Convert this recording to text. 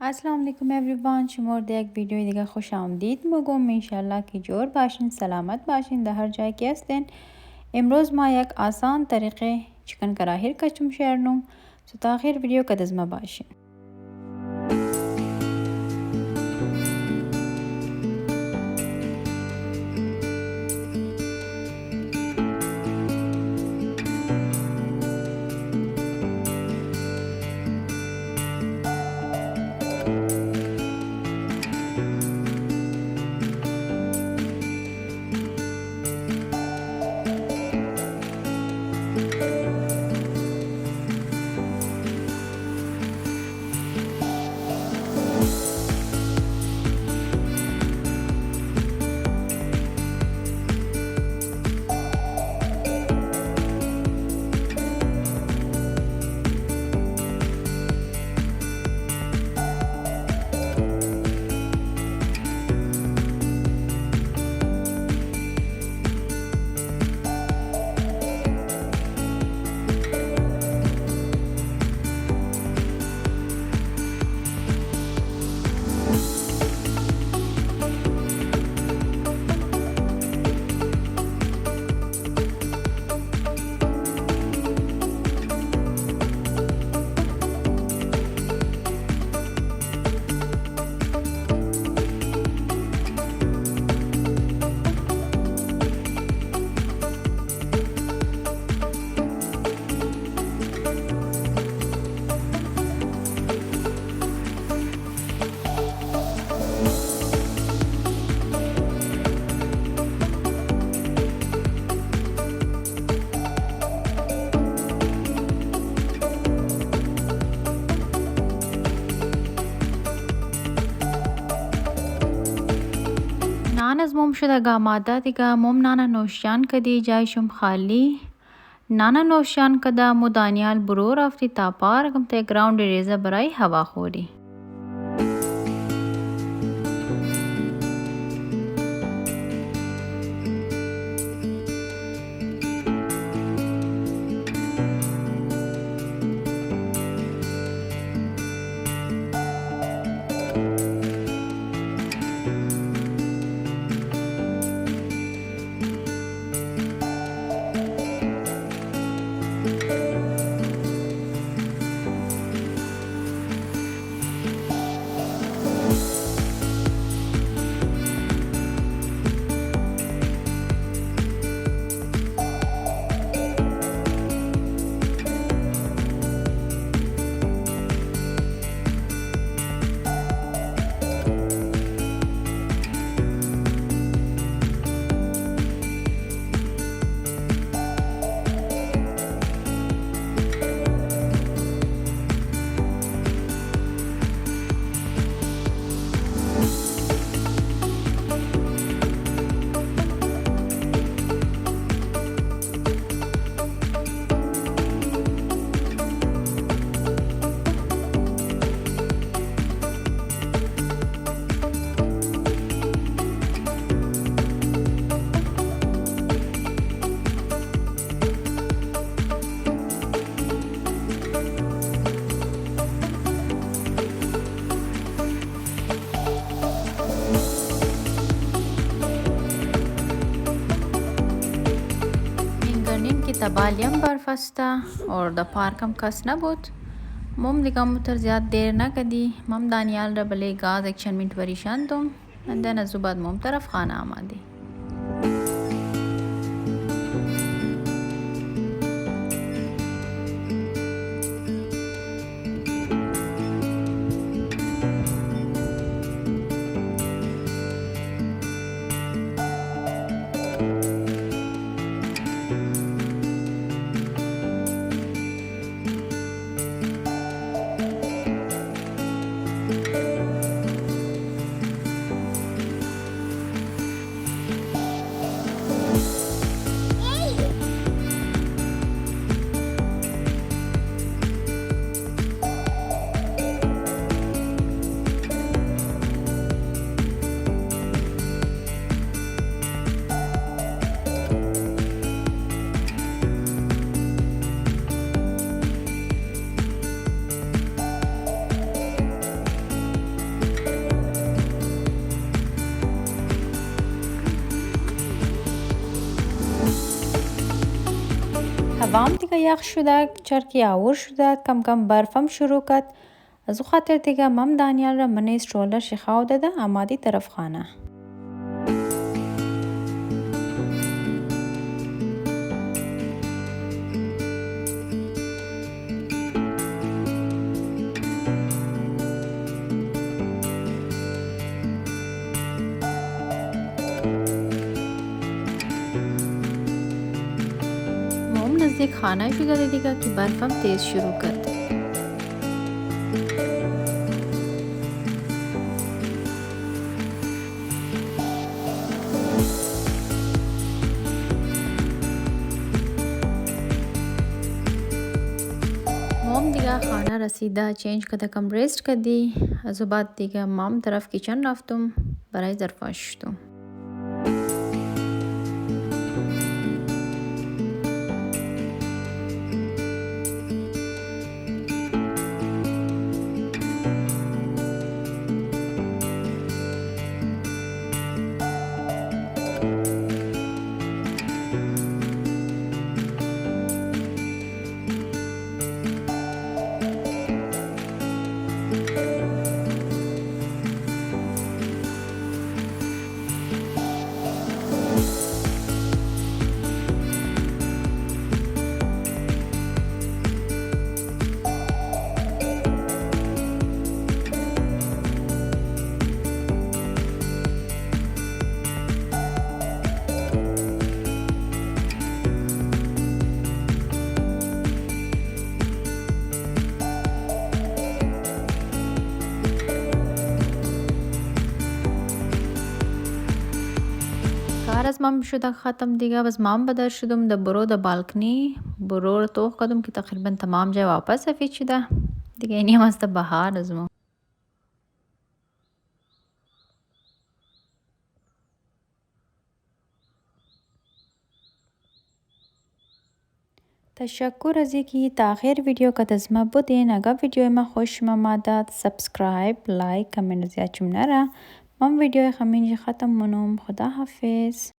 السلام علیکم everyone. شما در یک ویدیوی دیگه خوش آمدید میگم. انشالله که جور باشین، سلامت باشین در هر جایی که هستین. امروز ما یک آسان طریقه چکن کراهی کچم شیرنم. تا آخر ویدیو که دزمه باشین. نان از مم شده آماده دیگه. مم نان نوشیان کدی جایشم خالی. نان نوشیان کده مو دانیال برو رفتی تا پارکم ته گراوند ریزه برای هوا خوری. تبالیم برفسته اور د پارکم کس نبود. مم دیگه موتر زیاد دیر نکدی. مم دانیال را بله گاز 1 منت وریشاندم. اندن از بعد مم طرف خانه آمدی. هوام دیگه یخ شده، چرکی آور شده، کم کم برفم شروع کرد. از او خاطر دیگه مام دانیال را من استرولر شخاو داده آمادی طرف خانه. مام نزدیک خانه شده دیگه که برفم تیز شروع کرد. مام دیگه خانه رسیده، چینج کده کم ریست کردی. از بعد دیگه مام طرف کیچن رفتم برای ظرفاش شدم. کار از مام شده ختم دیگه. بس مام بدر شدم ده برو ده بالکنی، برو رو توخ کدم که تقریبا تمام جای واپس سفید شده دیگه. اینی هم از ده بهار از ما. تشکر از اینکه تا آخر ویدیو که از ما بودین. اگر ویدیو ما خوش آمد سابسکرایب، لایک، کامنت زیاد چم نره. من ویدیو خمینج ختم منم. خدا حافظ.